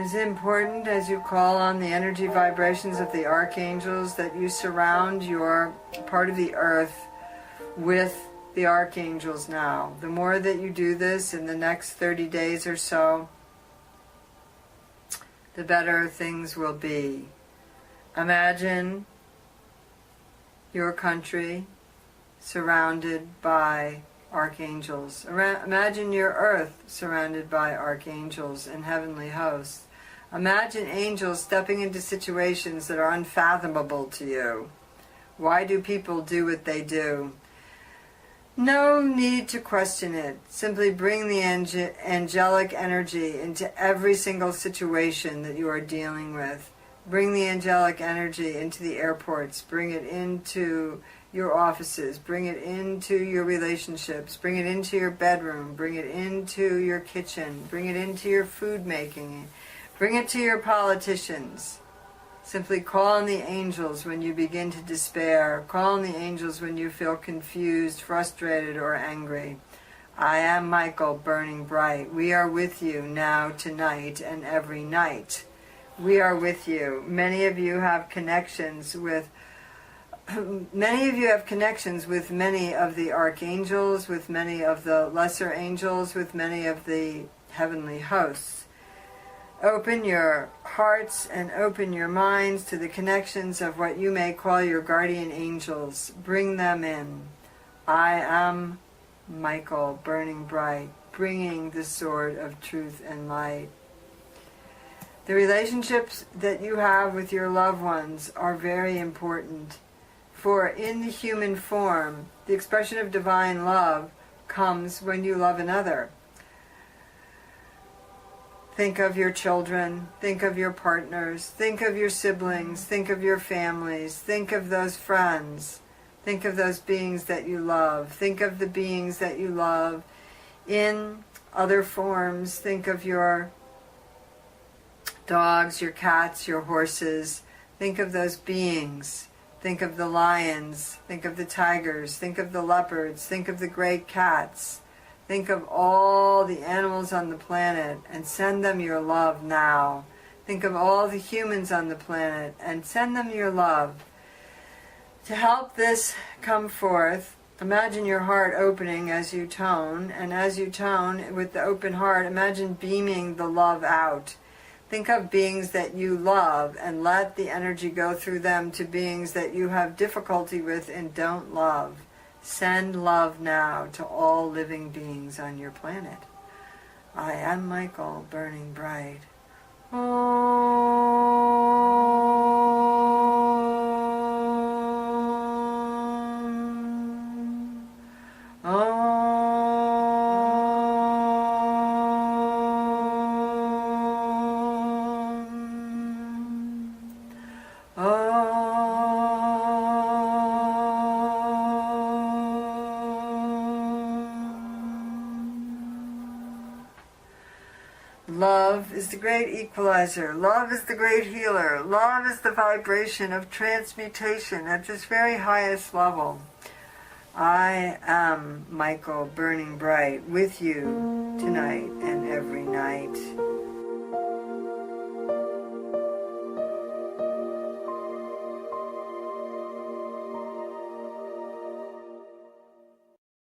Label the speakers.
Speaker 1: It's important as you call on the energy vibrations of the archangels that you surround your part of the earth with the archangels now. The more that you do this in the next 30 days or so, the better things will be. Imagine your country surrounded by archangels. Imagine your earth surrounded by archangels and heavenly hosts. Imagine angels stepping into situations that are unfathomable to you. Why do people do what they do? No need to question it. Simply bring the angelic energy into every single situation that you are dealing with. Bring the angelic energy into the airports. Bring it into your offices. Bring it into your relationships. Bring it into your bedroom. Bring it into your kitchen. Bring it into your food making. Bring it to your politicians. Simply call on the angels when you begin to despair. Call on the angels when you feel confused, frustrated, or angry. I am Michael, burning bright. We are with you now, tonight, and every night. We are with you. Many of you have connections with many of the archangels, with many of the lesser angels, with many of the heavenly hosts. Open your hearts and open your minds to the connections of what you may call your guardian angels. Bring them in. I am Michael, burning bright, bringing the sword of truth and light. The relationships that you have with your loved ones are very important, for in the human form, the expression of divine love comes when you love another. Think of your children, think of your partners, think of your siblings, think of your families, think of those friends, think of those beings that you love, think of the beings that you love in other forms, think of your dogs, your cats, your horses, think of those beings, think of the lions, think of the tigers, think of the leopards, think of the great cats. Think of all the animals on the planet and send them your love now. Think of all the humans on the planet and send them your love. To help this come forth, imagine your heart opening as you tone, and as you tone with the open heart, imagine beaming the love out. Think of beings that you love and let the energy go through them to beings that you have difficulty with and don't love. Send love now to all living beings on your planet. I am Michael, burning bright. Love is the great equalizer. Love is the great healer. Love is the vibration of transmutation at this very highest level. I am Michael, burning bright, with you tonight and every night.